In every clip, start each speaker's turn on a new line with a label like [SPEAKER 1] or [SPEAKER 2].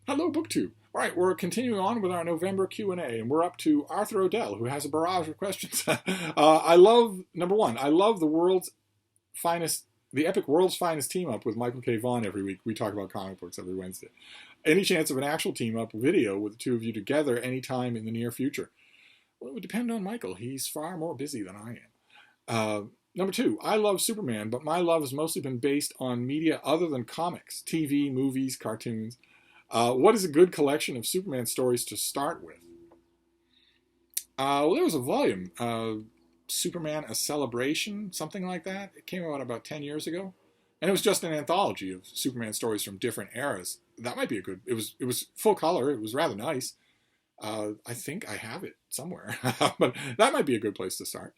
[SPEAKER 1] Hello, BookTube. All right, we're continuing on with our November Q&A, and we're up to Arthur Odell, who has a barrage of questions. I love, number one, I love the epic World's Finest team-up with Michael K. Vaughan every week. We talk about comic books every Wednesday. Any chance of an actual team-up video with the two of you together anytime in the near future? Well, it would depend on Michael. He's far more busy than I am. Number two, I love Superman, but my love has mostly been based on media other than comics, TV, movies, cartoons. What is a good collection of Superman stories to start with? Well, there was a volume, Superman: A Celebration, something like that. It came out about 10 years ago. And it was just an anthology of Superman stories from different eras. That might be a good... It was full color. It was rather nice. I think I have it somewhere. But that might be a good place to start.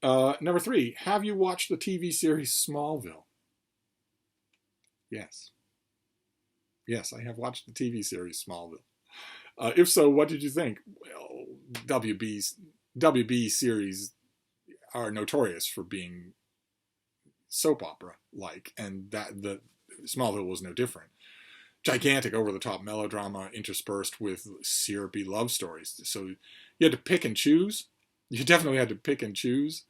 [SPEAKER 1] Number three, have you watched the TV series Smallville? Yes. Yes, I have watched the TV series Smallville. If so, what did you think? Well, WB series are notorious for being soap opera-like, and the Smallville was no different. Gigantic, over-the-top melodrama interspersed with syrupy love stories. So you had to pick and choose. You definitely had to pick and choose.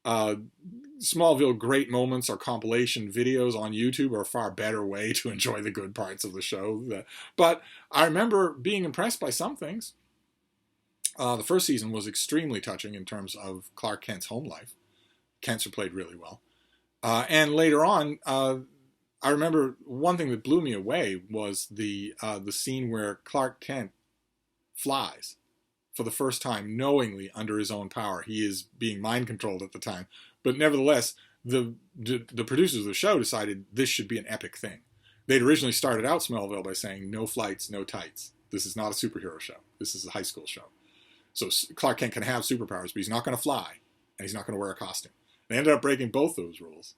[SPEAKER 1] Smallville great moments or compilation videos on YouTube are a far better way to enjoy the good parts of the show. But I remember being impressed by some things. The first season was extremely touching in terms of Clark Kent's home life. Kents are played really well. And later on, I remember one thing that blew me away was the scene where Clark Kent flies for the first time, knowingly under his own power. He is being mind controlled at the time, but nevertheless, the producers of the show decided this should be an epic thing. They'd originally started out Smallville by saying no flights, no tights. This is not a superhero show. This is a high school show. So Clark Kent can have superpowers, but he's not going to fly, and he's not going to wear a costume. They ended up breaking both those rules.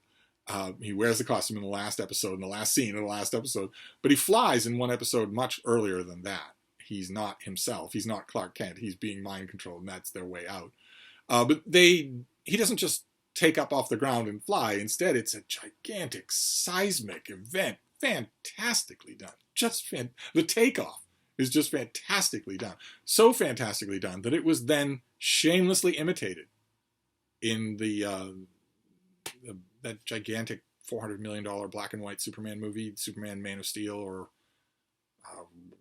[SPEAKER 1] He wears the costume in the last episode, in the last scene of the last episode, but he flies in one episode much earlier than that. He's not himself. He's not Clark Kent. He's being mind controlled, and that's their way out. But he doesn't just take up off the ground and fly. Instead, it's a gigantic seismic event, fantastically done. The takeoff is just fantastically done. So fantastically done that it was then shamelessly imitated in that gigantic $400 million black and white Superman movie, Superman Man of Steel, or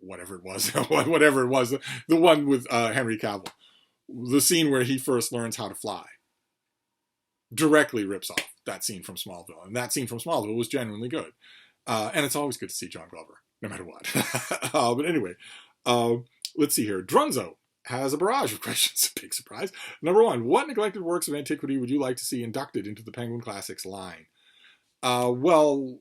[SPEAKER 1] whatever it was, the one with Henry Cavill. The scene where he first learns how to fly directly rips off that scene from Smallville. And that scene from Smallville was genuinely good. And it's always good to see John Glover, no matter what. But anyway, let's see here. Drunzo has a barrage of questions. Big surprise. Number one, what neglected works of antiquity would you like to see inducted into the Penguin Classics line? Well,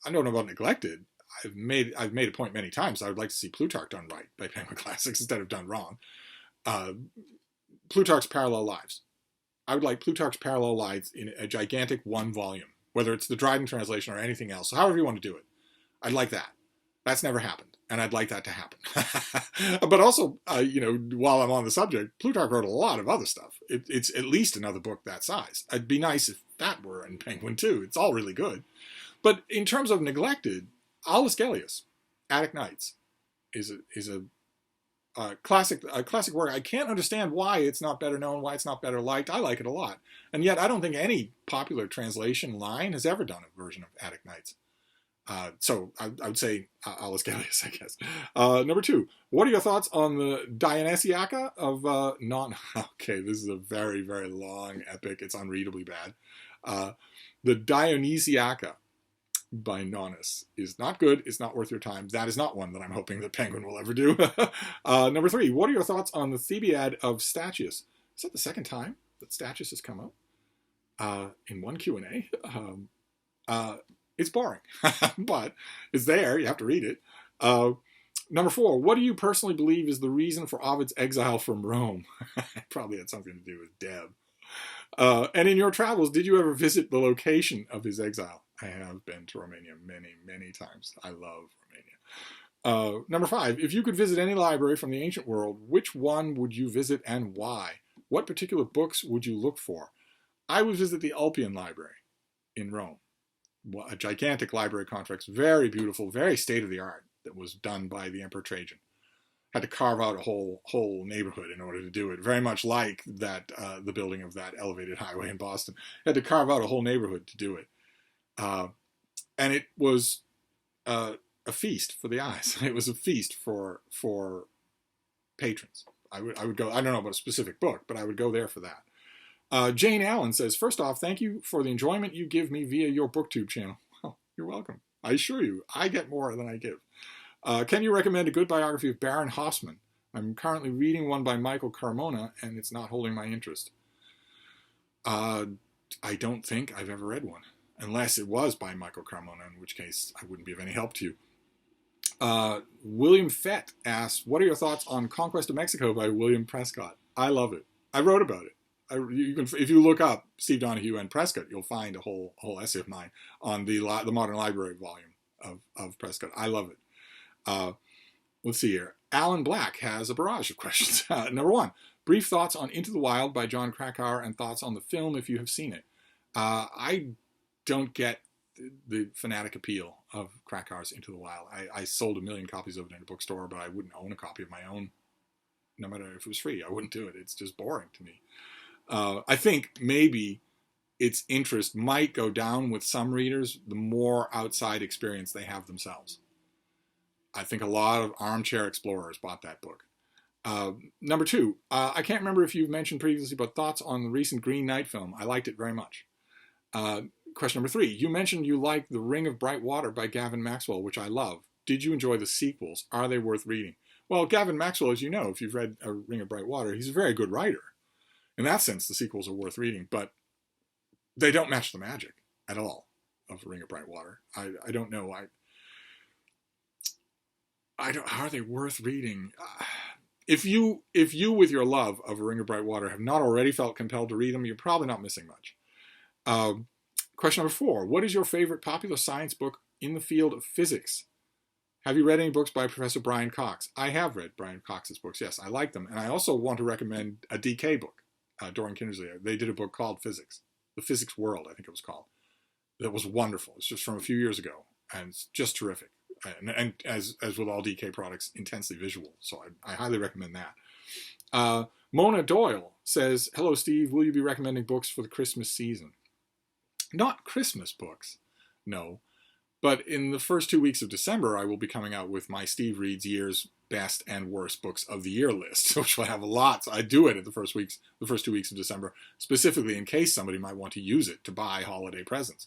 [SPEAKER 1] I don't know about neglected. I've made a point many times. I would like to see Plutarch done right by Penguin Classics instead of done wrong. Plutarch's Parallel Lives. I would like Plutarch's Parallel Lives in a gigantic one volume, whether it's the Dryden translation or anything else. So however you want to do it. I'd like that. That's never happened, and I'd like that to happen. But also, while I'm on the subject, Plutarch wrote a lot of other stuff. It's at least another book that size. It'd be nice if that were in Penguin too. It's all really good. But in terms of neglected, Aulus Gellius, Attic Nights, is a classic work. I can't understand why it's not better known, why it's not better liked. I like it a lot. And yet I don't think any popular translation line has ever done a version of Attic Nights. So I would say Aulus Gellius, I guess. Number two, what are your thoughts on the Dionysiaca of non... Okay, this is a very, very long epic. It's unreadably bad. The Dionysiaca by Nonnus is not good. It's not worth your time. That is not one that I'm hoping that Penguin will ever do. Number three, what are your thoughts on the Thebaid of Statius? Is that the second time that Statius has come up in one Q&A? It's boring, but it's there. You have to read it. Number four, what do you personally believe is the reason for Ovid's exile from Rome? It probably had something to do with Deb. And in your travels, did you ever visit the location of his exile? I have been to Romania many, many times. I love Romania. Number five, if you could visit any library from the ancient world, which one would you visit and why? What particular books would you look for? I would visit the Ulpian Library in Rome. A gigantic library complex, very beautiful, very state-of-the-art. that was done by the Emperor Trajan. Had to carve out a whole neighborhood in order to do it. Very much like that the building of that elevated highway in Boston. Had to carve out a whole neighborhood to do it, and it was a feast for the eyes. It was a feast for patrons. I would go. I don't know about a specific book, but I would go there for that. Jane Allen says, first off, thank you for the enjoyment you give me via your BookTube channel. Well, you're welcome. I assure you, I get more than I give. Can you recommend a good biography of Baron Haussmann? I'm currently reading one by Michael Carmona, and it's not holding my interest. I don't think I've ever read one, unless it was by Michael Carmona, in which case I wouldn't be of any help to you. William Fett asks, what are your thoughts on Conquest of Mexico by William Prescott? I love it. I wrote about it. If you look up Steve Donahue and Prescott, you'll find a whole essay of mine on the Modern Library volume of Prescott. I love it. Let's see here. Alan Black has a barrage of questions. Number one, brief thoughts on Into the Wild by Jon Krakauer and thoughts on the film if you have seen it. I don't get the fanatic appeal of Krakauer's Into the Wild. I sold 1 million copies of it in a bookstore, but I wouldn't own a copy of my own, no matter if it was free. I wouldn't do it. It's just boring to me. I think maybe its interest might go down with some readers the more outside experience they have themselves. I think a lot of armchair explorers bought that book. Number two, I can't remember if you've mentioned previously, but thoughts on the recent Green Knight film. I liked it very much. Question number three, you mentioned you liked The Ring of Bright Water by Gavin Maxwell, which I love. Did you enjoy the sequels? Are they worth reading? Well, Gavin Maxwell, as you know, if you've read A Ring of Bright Water, he's a very good writer. In that sense, the sequels are worth reading, but they don't match the magic at all of A Ring of Bright Water. I don't know. I don't. Are they worth reading? If you, with your love of A Ring of Bright Water, have not already felt compelled to read them, you're probably not missing much. Question number four: what is your favorite popular science book in the field of physics? Have you read any books by Professor Brian Cox? I have read Brian Cox's books. Yes, I like them, and I also want to recommend a DK book. Dorian Kindersley. They did a book called Physics, The Physics World, I think it was called. That was wonderful. It's just from a few years ago, and it's just terrific. And as with all DK products, intensely visual. So I highly recommend that. Mona Doyle says, hello, Steve. Will you be recommending books for the Christmas season? Not Christmas books, no. But in the first 2 weeks of December, I will be coming out with my Steve Reads Year's Best and Worst Books of the Year list, which will have lots. I do it at the first 2 weeks of December, specifically in case somebody might want to use it to buy holiday presents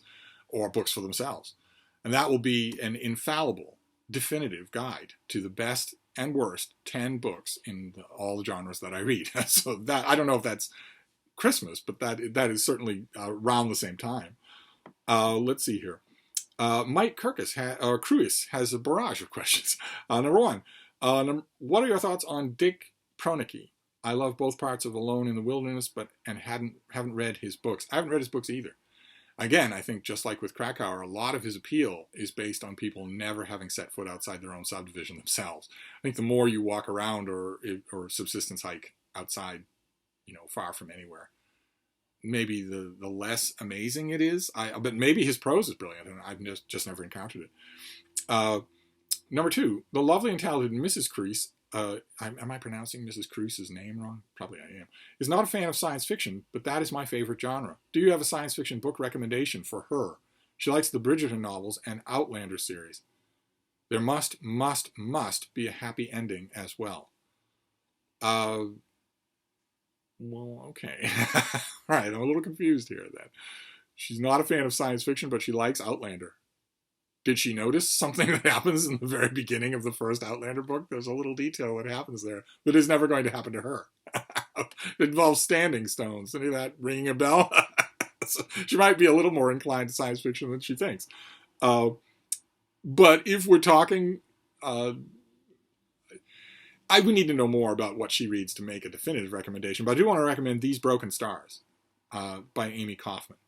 [SPEAKER 1] or books for themselves. And that will be an infallible, definitive guide to the best and worst 10 books in all the genres that I read. So that, I don't know if that's Christmas, but that is certainly around the same time. Let's see here. Mike Crewis has a barrage of questions. Number one, what are your thoughts on Dick Pronicki? I love both parts of Alone in the Wilderness, and haven't read his books. I haven't read his books either. Again, I think just like with Krakauer, a lot of his appeal is based on people never having set foot outside their own subdivision themselves. I think the more you walk around or subsistence hike outside, far from anywhere, maybe the less amazing it is. But maybe his prose is brilliant, and I've just never encountered it. Number two, the lovely and talented Mrs. Crease, am I pronouncing Mrs. Crease's name wrong? Probably I am. Is not a fan of science fiction, but that is my favorite genre. Do you have a science fiction book recommendation for her? She likes the Bridgerton novels and Outlander series. There must be a happy ending as well. Well, okay. All right, I'm a little confused here then. She's not a fan of science fiction, but she likes Outlander. Did she notice something that happens in the very beginning of the first Outlander book? There's a little detail that happens there that is never going to happen to her. It involves standing stones. Any of that ringing a bell? So she might be a little more inclined to science fiction than she thinks. But if we're talking, we need to know more about what she reads to make a definitive recommendation. But I do want to recommend These Broken Stars by Amy Kaufman,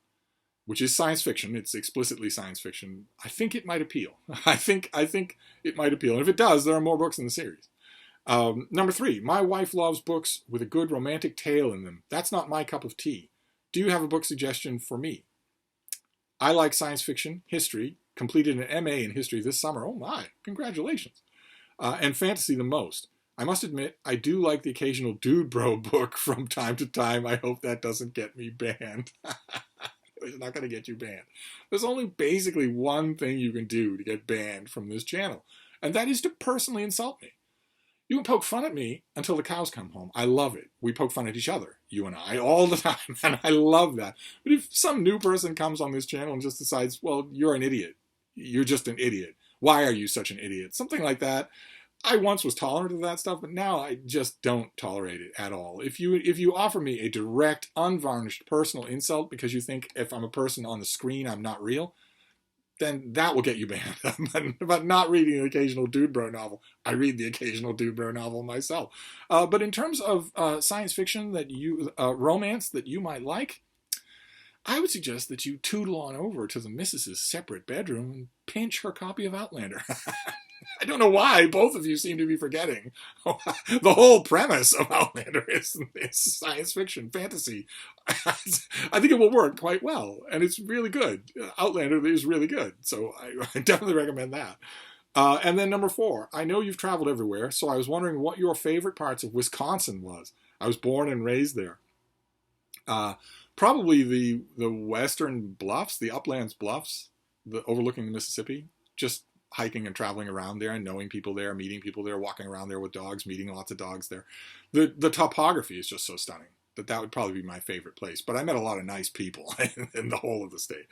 [SPEAKER 1] which is science fiction. It's explicitly science fiction. I think it might appeal. I think it might appeal. And if it does, there are more books in the series. Number three, my wife loves books with a good romantic tale in them. That's not my cup of tea. Do you have a book suggestion for me? I like science fiction, history, completed an MA in history this summer. Oh my, congratulations. And fantasy the most. I must admit, I do like the occasional dude bro book from time to time. I hope that doesn't get me banned. It's not going to get you banned. There's only basically one thing you can do to get banned from this channel, and that is to personally insult me. You can poke fun at me until the cows come home. I love it. We poke fun at each other, you and I, all the time, and I love that. But if some new person comes on this channel and just decides, well, you're an idiot. You're just an idiot. Why are you such an idiot? Something like that. I once was tolerant of that stuff, but now I just don't tolerate it at all. If you offer me a direct, unvarnished personal insult because you think if I'm a person on the screen, I'm not real, then that will get you banned. But not reading an occasional dude bro novel. I read the occasional dude bro novel myself. But in terms of science fiction that romance that you might like, I would suggest that you tootle on over to the missus's separate bedroom and pinch her copy of Outlander. I don't know why both of you seem to be forgetting. The whole premise of Outlander is science fiction, fantasy. I think it will work quite well, and it's really good. Outlander is really good, so I definitely recommend that. And then number 4, I know you've traveled everywhere, so I was wondering what your favorite parts of Wisconsin was. I was born and raised there. Probably the western bluffs, the uplands bluffs, overlooking the Mississippi. Just hiking and traveling around there and knowing people there, meeting people there, walking around there with dogs, meeting lots of dogs there. The topography is just so stunning that would probably be my favorite place. But I met a lot of nice people in the whole of the state.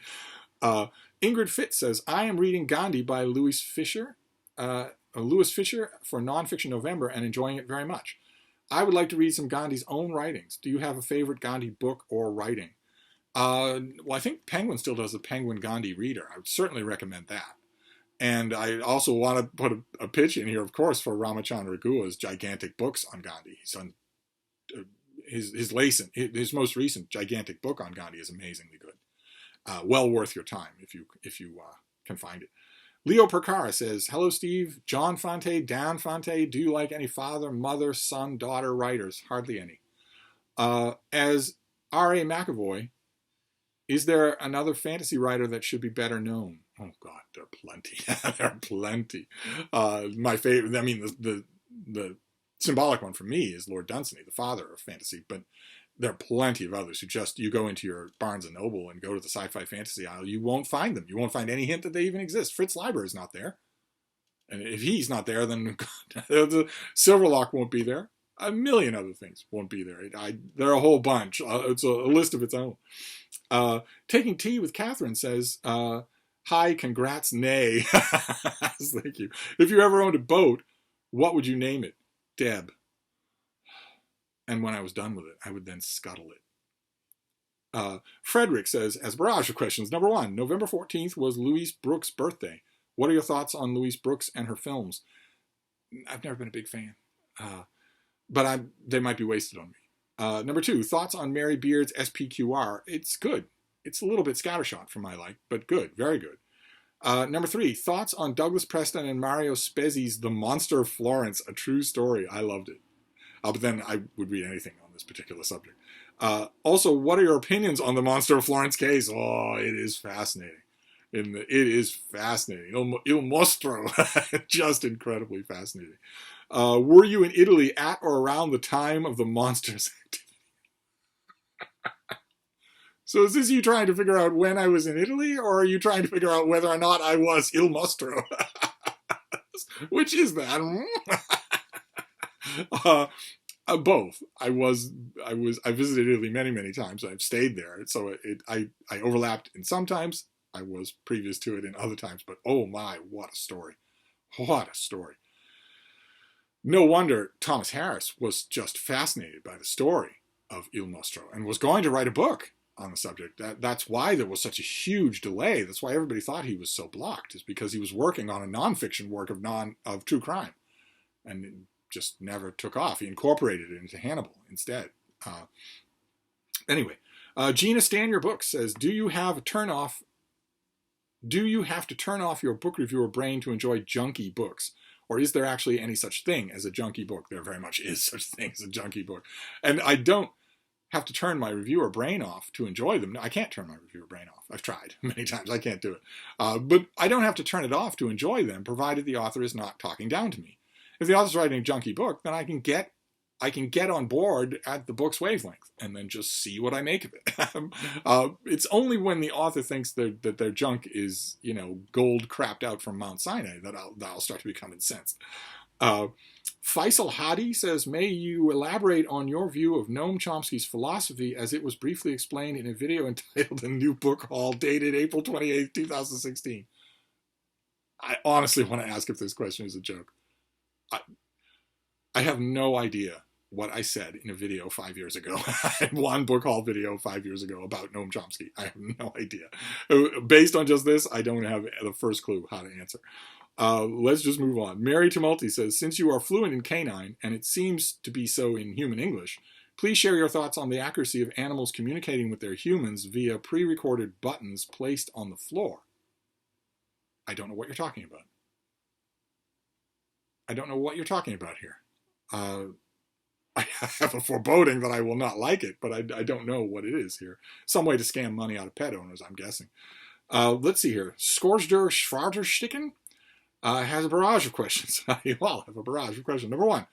[SPEAKER 1] Ingrid Fitz says, I am reading Gandhi by Louis Fisher for Nonfiction November and enjoying it very much. I would like to read some Gandhi's own writings. Do you have a favorite Gandhi book or writing? Well, I think Penguin still does the Penguin Gandhi Reader. I would certainly recommend that. And I also want to put a pitch in here, of course, for Ramachandra Guha's gigantic books on Gandhi. He's done his most recent gigantic book on Gandhi is amazingly good. Well worth your time if you can find it. Leo Percara says, hello, Steve. John Fante, Dan Fante. Do you like any father, mother, son, daughter writers? Hardly any. As R.A. McAvoy, is there another fantasy writer that should be better known? Oh, God, there are plenty. There are plenty. My favorite, I mean, the symbolic one for me is Lord Dunsany, the father of fantasy, but there are plenty of others who you go into your Barnes & Noble and go to the sci-fi fantasy aisle, you won't find them. You won't find any hint that they even exist. Fritz Leiber is not there. And if he's not there, then the Silverlock won't be there. A million other things won't be there. There are a whole bunch. It's a list of its own. Taking Tea with Catherine says, hi, congrats, nay. Thank you. If you ever owned a boat, what would you name it? Deb. And when I was done with it, I would then scuttle it. Frederick says, as barrage of questions, number 1, November 14th was Louise Brooks' birthday. What are your thoughts on Louise Brooks and her films? I've never been a big fan, but they might be wasted on me. Number 2, thoughts on Mary Beard's SPQR. It's good. It's a little bit scattershot for my like, but good, very good. Number 3, thoughts on Douglas Preston and Mario Spezzi's The Monster of Florence, a true story. I loved it. But then I would read anything on this particular subject. Also, what are your opinions on the Monster of Florence case? Oh, it is fascinating. It is fascinating. Il Mostro. Just incredibly fascinating. Were you in Italy at or around the time of the monster's activity? So is this you trying to figure out when I was in Italy, or are you trying to figure out whether or not I was Il Mostro? Which is that? Both. I visited Italy many, many times. I've stayed there. So I overlapped in sometimes. I was previous to it in other times, but oh my, what a story. What a story. No wonder Thomas Harris was just fascinated by the story of Il Mostro and was going to write a book on the subject. That's why there was such a huge delay. That's why everybody thought he was so blocked, is because he was working on a nonfiction work of true crime, and it just never took off. He incorporated it into Hannibal instead. Anyway, Gina Stan Your Book says, do you have to turn off your book reviewer brain to enjoy junky books? Or is there actually any such thing as a junky book? There very much is such a thing as a junky book. And I don't have to turn my reviewer brain off to enjoy them. No, I can't turn my reviewer brain off. I've tried many times. I can't do it. But I don't have to turn it off to enjoy them, provided the author is not talking down to me. If the author's writing a junky book, then I can get on board at the book's wavelength and then just see what I make of it. It's only when the author thinks that their junk is, gold crapped out from Mount Sinai that I'll start to become incensed. Faisal Hadi says, may you elaborate on your view of Noam Chomsky's philosophy as it was briefly explained in a video entitled A New Book Haul dated April 28, 2016. I honestly want to ask if this question is a joke. I have no idea what I said in a video 5 years ago. One book haul video 5 years ago about Noam Chomsky. I have no idea. Based on just this, I don't have the first clue how to answer. Let's just move on. Mary Tumulty says, since you are fluent in canine, and it seems to be so in human English, please share your thoughts on the accuracy of animals communicating with their humans via pre-recorded buttons placed on the floor. I don't know what you're talking about. I don't know what you're talking about here. I have a foreboding that I will not like it, but I don't know what it is here. Some way to scam money out of pet owners, I'm guessing. Let's see here. Scorsder Schwartersticken has a barrage of questions. You all have a barrage of questions. Number one,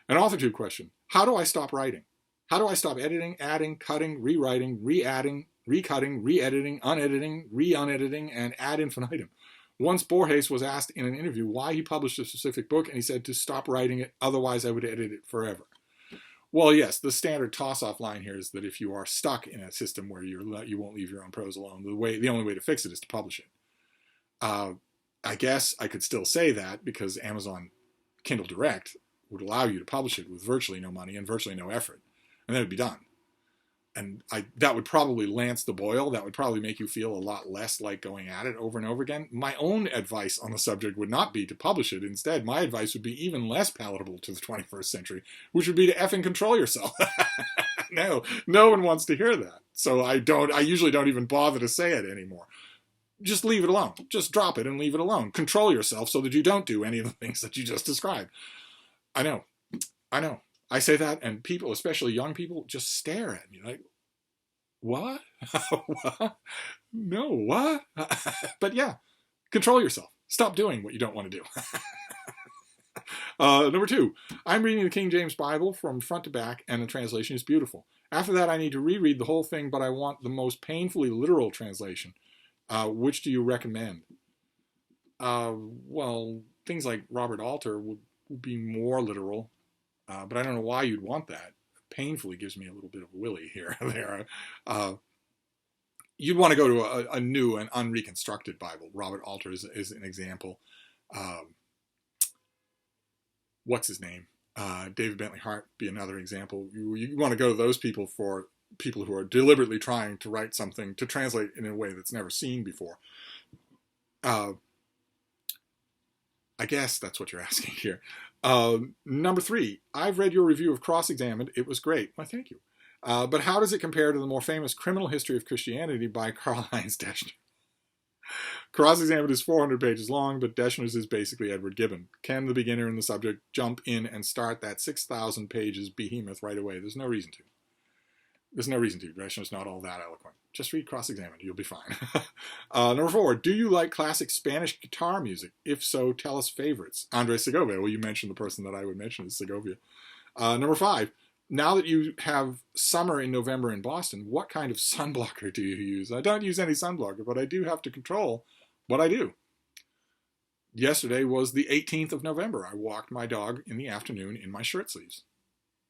[SPEAKER 1] an AuthorTube question. How do I stop writing? How do I stop editing, adding, cutting, rewriting, re-adding, recutting, re-editing, unediting, re-unediting, and ad infinitum? Once Borges was asked in an interview why he published a specific book, and he said to stop writing it, otherwise I would edit it forever. Well, yes, the standard toss-off line here is that if you are stuck in a system where you won't leave your own prose alone, the only way to fix it is to publish it. I guess I could still say that because Amazon Kindle Direct would allow you to publish it with virtually no money and virtually no effort, and then it'd be done. And that would probably lance the boil. That would probably make you feel a lot less like going at it over and over again. My own advice on the subject would not be to publish it. Instead, my advice would be even less palatable to the 21st century, which would be to effing control yourself. No one wants to hear that. So I usually don't even bother to say it anymore. Just leave it alone. Just drop it and leave it alone. Control yourself so that you don't do any of the things that you just described. I know. I say that, and people, especially young people, just stare at me like, what? What? No, what? But yeah, control yourself. Stop doing what you don't want to do. Number two, I'm reading the King James Bible from front to back, and the translation is beautiful. After that, I need to reread the whole thing, but I want the most painfully literal translation. Which do you recommend? Well, things like Robert Alter would be more literal. But I don't know why you'd want that. Painfully gives me a little bit of willy here and there. You'd want to go to a new and unreconstructed Bible. Robert Alter is an example. What's his name? David Bentley Hart be another example. You want to go to those people for people who are deliberately trying to write something to translate in a way that's never seen before. I guess that's what you're asking here. Number three, I've read your review of Cross-Examined. It was great. Well, thank you. But how does it compare to the more famous Criminal History of Christianity by Karl-Heinz Deschner? Cross-Examined is 400 pages long, but Deschner's is basically Edward Gibbon. Can the beginner in the subject jump in and start that 6,000 pages behemoth right away? There's no reason to. Deschner's not all that eloquent. Just read Cross-Examined. You'll be fine. Number four, do you like classic Spanish guitar music? If so, tell us favorites. Andres Segovia. Well, you mentioned the person that I would mention is Segovia. Number five, now that you have summer in November in Boston, what kind of sunblocker do you use? I don't use any sunblocker, but I do have to control what I do. Yesterday was the 18th of November. I walked my dog in the afternoon in my shirt sleeves.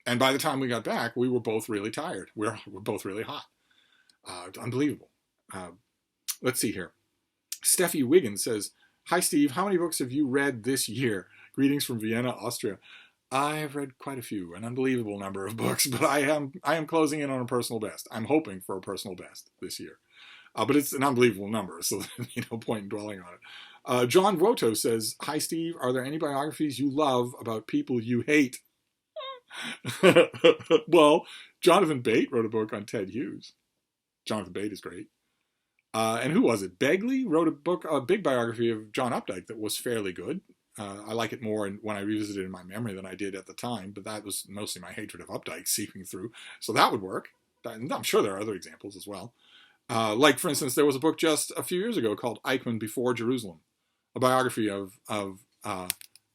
[SPEAKER 1] And by the time we got back, we were both really tired. We're both really hot. Unbelievable. Let's see here. Steffi Wiggins says, hi, Steve. How many books have you read this year? Greetings from Vienna, Austria. I have read quite a few, an unbelievable number of books, but I am closing in on a personal best. I'm hoping for a personal best this year. But it's an unbelievable number, so there's no point in dwelling on it. John Voto says, hi, Steve. Are there any biographies you love about people you hate? Well, Jonathan Bate wrote a book on Ted Hughes. Jonathan Bate is great. And who was it? Begley wrote a big biography of John Updike that was fairly good. I like it more when I revisit it in my memory than I did at the time, but that was mostly my hatred of Updike seeping through. So that would work. And I'm sure there are other examples as well. Like, for instance, there was a book just a few years ago called Eichmann Before Jerusalem, a biography of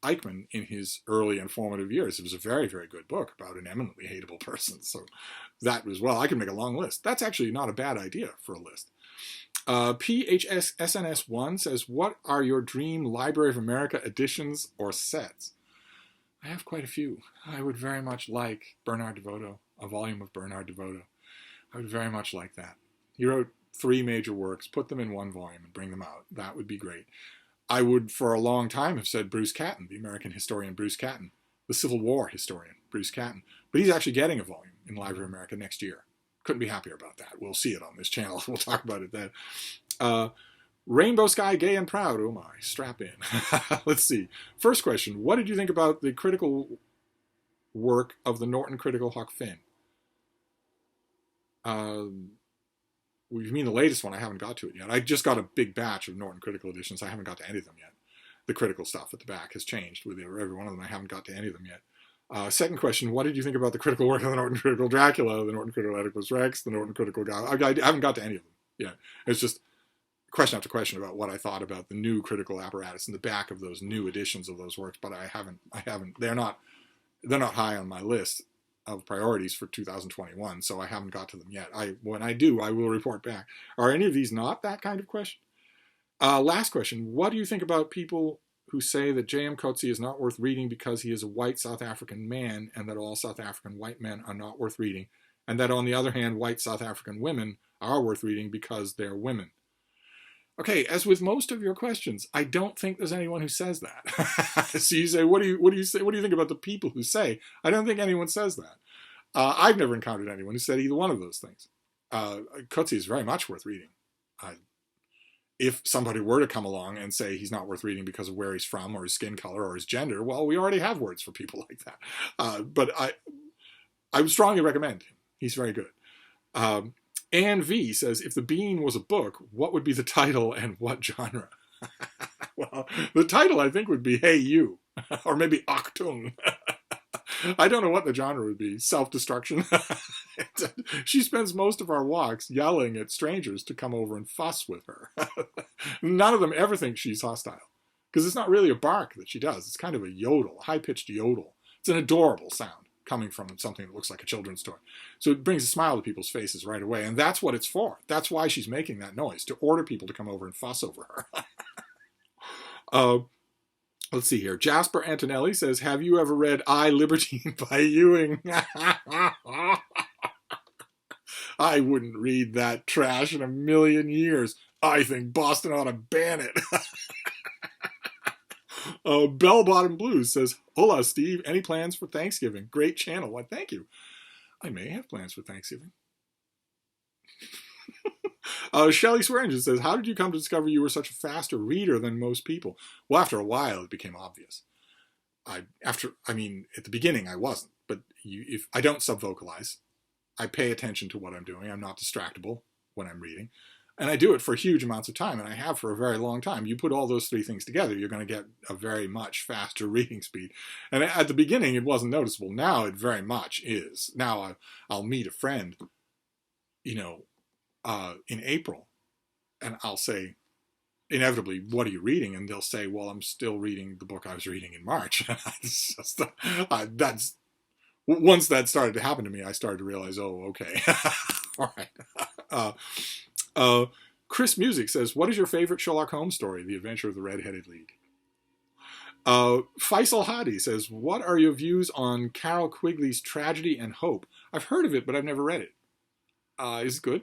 [SPEAKER 1] Eichmann in his early and formative years. It was a very, very good book about an eminently hateable person. So that was, well, I could make a long list. That's actually not a bad idea for a list. PHSNS1 says, what are your dream Library of America editions or sets? I have quite a few. I would very much like Bernard DeVoto, a volume of Bernard DeVoto. I would very much like that. He wrote 3 major works, put them in one volume and bring them out. That would be great. I would, for a long time, have said Bruce Catton, the American historian Bruce Catton, the Civil War historian Bruce Catton. But he's actually getting a volume in Library of America next year. Couldn't be happier about that. We'll see it on this channel. We'll talk about it then. Rainbow Sky, Gay and Proud. Oh my, strap in. Let's see. First question, what did you think about the critical work of the Norton Critical Huck Finn? You mean the latest one? I haven't got to it yet. I just got a big batch of Norton Critical editions. I haven't got to any of them yet. The critical stuff at the back has changed with every one of them. I haven't got to any of them yet. Second question, what did you think about the critical work of the Norton Critical Dracula, the Norton Critical Oedipus Rex, the Norton Critical I haven't got to any of them yet. It's just question after question about what I thought about the new critical apparatus in the back of those new editions of those works, but I haven't. They're not high on my list of priorities for 2021, so I haven't got to them yet. When I do, I will report back. Are any of these not that kind of question? Last question, what do you think about people who say that J.M. Coetzee is not worth reading because he is a white South African man and that all South African white men are not worth reading, and that on the other hand, white South African women are worth reading because they're women? Okay, as with most of your questions, I don't think there's anyone who says that. So you say, what do you think about the people who say? I don't think anyone says that. I've never encountered anyone who said either one of those things. Coetzee is very much worth reading. If somebody were to come along and say he's not worth reading because of where he's from or his skin color or his gender, well, we already have words for people like that. But I would strongly recommend him. He's very good. Anne V says, if The Bean was a book, what would be the title and what genre? Well, the title, I think, would be Hey You, or maybe Achtung. I don't know what the genre would be. Self-destruction. She spends most of our walks yelling at strangers to come over and fuss with her. None of them ever think she's hostile, because it's not really a bark that she does. It's kind of a yodel, a high-pitched yodel. It's an adorable sound coming from something that looks like a children's toy. So it brings a smile to people's faces right away, and that's what it's for. That's why she's making that noise, to order people to come over and fuss over her. Let's see here. Jasper Antonelli says, have you ever read I, Libertine by Ewing? I wouldn't read that trash in a million years. I think Boston ought to ban it. Bell Bottom Blues says, hola, Steve. Any plans for Thanksgiving? Great channel. Why, thank you. I may have plans for Thanksgiving. Shelley Swearingen says, how did you come to discover you were such a faster reader than most people? Well, after a while, it became obvious. At the beginning, I wasn't. But if I don't subvocalize, I pay attention to what I'm doing. I'm not distractible when I'm reading. And I do it for huge amounts of time, and I have for a very long time. You put all those 3 things together, you're going to get a very much faster reading speed. And at the beginning, it wasn't noticeable. Now it very much is. Now I'll meet a friend, in April, and I'll say, inevitably, what are you reading? And they'll say, well, I'm still reading the book I was reading in March. Once that started to happen to me, I started to realize, oh, okay. All right. Chris Music says, what is your favorite Sherlock Holmes story? The Adventure of the Red-Headed League. Faisal Hadi says, what are your views on Carol Quigley's Tragedy and Hope? I've heard of it, but I've never read it. Is it good?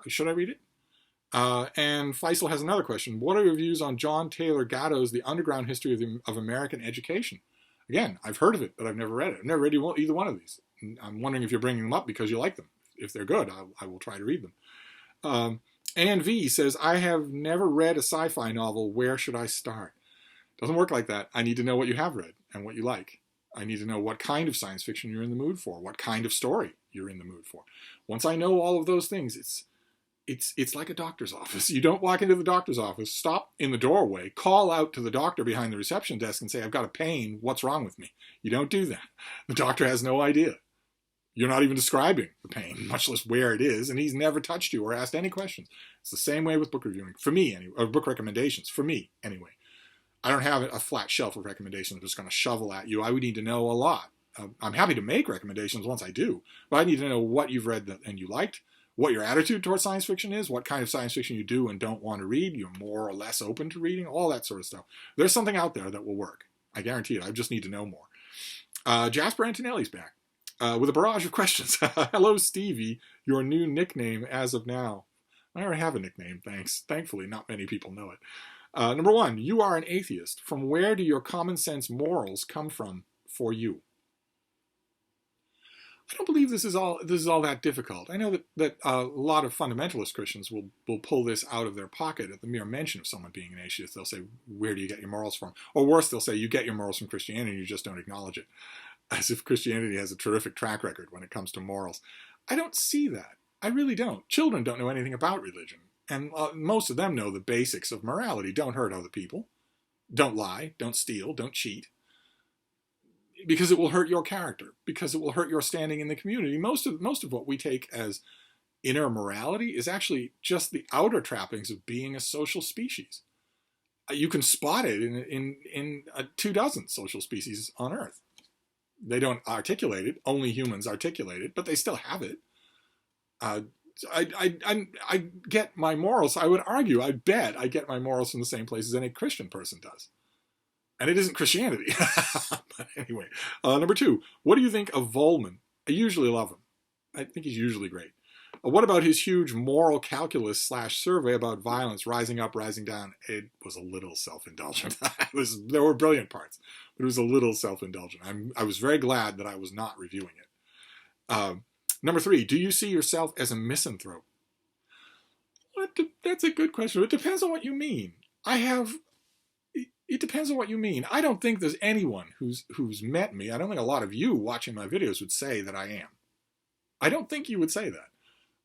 [SPEAKER 1] Should I read it? And Faisal has another question. What are your views on John Taylor Gatto's The Underground History of American Education? Again, I've heard of it, but I've never read it. I've never read either one of these. I'm wondering if you're bringing them up because you like them. If they're good, I will try to read them. Anne V says, I have never read a sci-fi novel. Where should I start? Doesn't work like that. I need to know what you have read and what you like. I need to know what kind of science fiction you're in the mood for, what kind of story you're in the mood for. Once I know all of those things, it's like a doctor's office. You don't walk into the doctor's office, stop in the doorway, call out to the doctor behind the reception desk and say, I've got a pain, what's wrong with me? You don't do that. The doctor has no idea. You're not even describing the pain, much less where it is, and he's never touched you or asked any questions. It's the same way with book reviewing, for me anyway, or book recommendations, for me anyway. I don't have a flat shelf of recommendations I'm just going to shovel at you. I would need to know a lot. I'm happy to make recommendations once I do, but I need to know what you've read and you liked, what your attitude towards science fiction is, what kind of science fiction you do and don't want to read, you're more or less open to reading, all that sort of stuff. There's something out there that will work. I guarantee it. I just need to know more. Jasper Antonelli's back with a barrage of questions. Hello, Stevie, your new nickname as of now. I already have a nickname, thanks. Thankfully, not many people know it. Number one, you are an atheist. From where do your common sense morals come from for you? I don't believe this is all that difficult. I know that a lot of fundamentalist Christians will pull this out of their pocket at the mere mention of someone being an atheist. They'll say, where do you get your morals from? Or worse, they'll say, you get your morals from Christianity and you just don't acknowledge it. As if Christianity has a terrific track record when it comes to morals. I don't see that. I really don't. Children don't know anything about religion. And most of them know the basics of morality. Don't hurt other people. Don't lie. Don't steal. Don't cheat. Because it will hurt your character. Because it will hurt your standing in the community. Most of what we take as inner morality is actually just the outer trappings of being a social species. You can spot it in 24 social species on Earth. They don't articulate it. Only humans articulate it, but they still have it. I get my morals. I would argue, I bet I get my morals from the same places any Christian person does. And it isn't Christianity. But anyway, number two, what do you think of Volman? I usually love him. I think he's usually great. What about his huge moral calculus / survey about violence, rising up, rising down? It was a little self-indulgent. There were brilliant parts, but it was a little self-indulgent. I was very glad that I was not reviewing it. Number three, do you see yourself as a misanthrope? That's a good question. It depends on what you mean. It depends on what you mean. I don't think there's anyone who's met me. I don't think a lot of you watching my videos would say that I am. I don't think you would say that.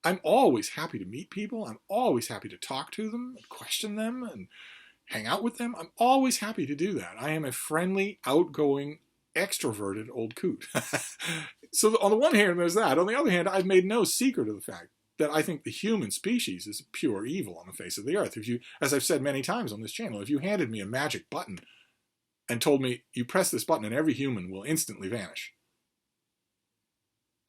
[SPEAKER 1] I'm always happy to meet people. I'm always happy to talk to them and question them and hang out with them. I'm always happy to do that. I am a friendly, outgoing, extroverted old coot. So on the one hand, there's that. On the other hand, I've made no secret of the fact that I think the human species is pure evil on the face of the earth. If you, as I've said many times on this channel, if you handed me a magic button and told me, you press this button and every human will instantly vanish,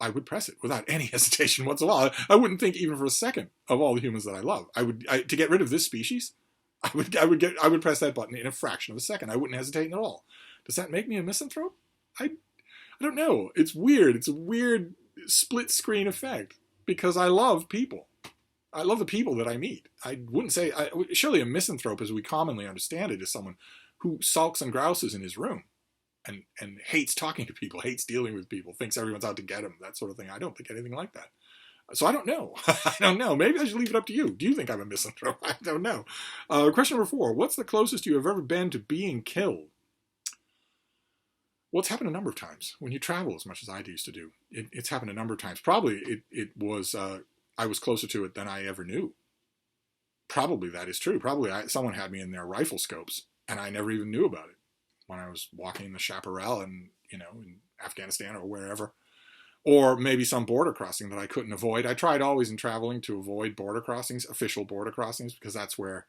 [SPEAKER 1] I would press it without any hesitation whatsoever. I wouldn't think even for a second of all the humans that I love. To get rid of this species, I would press that button in a fraction of a second. I wouldn't hesitate at all. Does that make me a misanthrope? I don't know. It's weird. It's a weird split screen effect because I love people. I love the people that I meet. I wouldn't say, surely a misanthrope as we commonly understand it is someone who sulks and grouses in his room and hates talking to people, hates dealing with people, thinks everyone's out to get him, that sort of thing. I don't think anything like that. So I don't know. I don't know. Maybe I should leave it up to you. Do you think I'm a misanthrope? I don't know. Question number 4. What's the closest you have ever been to being killed? Well, it's happened a number of times. When you travel as much as I used to do, it's happened a number of times. Probably it was, I was closer to it than I ever knew. Probably that is true. Probably someone had me in their rifle scopes and I never even knew about it when I was walking the chaparral in Afghanistan or wherever. Or maybe some border crossing that I couldn't avoid. I tried always in traveling to avoid border crossings, official border crossings, because that's where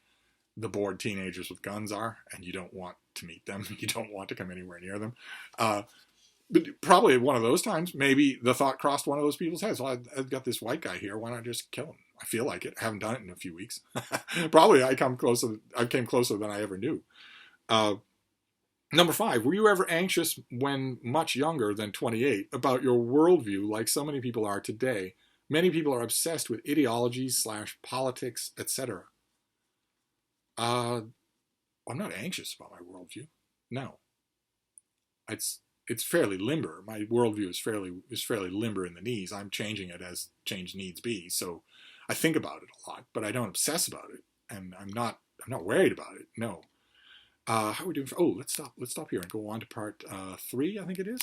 [SPEAKER 1] the bored teenagers with guns are, and you don't want to meet them. You don't want to come anywhere near them. But probably at one of those times, maybe the thought crossed one of those people's heads. Well, I've got this white guy here. Why not just kill him? I feel like it. I haven't done it in a few weeks. Probably I came closer than I ever knew. Number 5, were you ever anxious when much younger than 28 about your worldview like so many people are today? Many people are obsessed with ideologies / politics, etc. I'm not anxious about my worldview. No. It's fairly limber. My worldview is fairly limber in the knees. I'm changing it as change needs be. So I think about it a lot, but I don't obsess about it. And I'm not worried about it. No. How are we doing? Oh, let's stop here and go on to part 3, I think it is.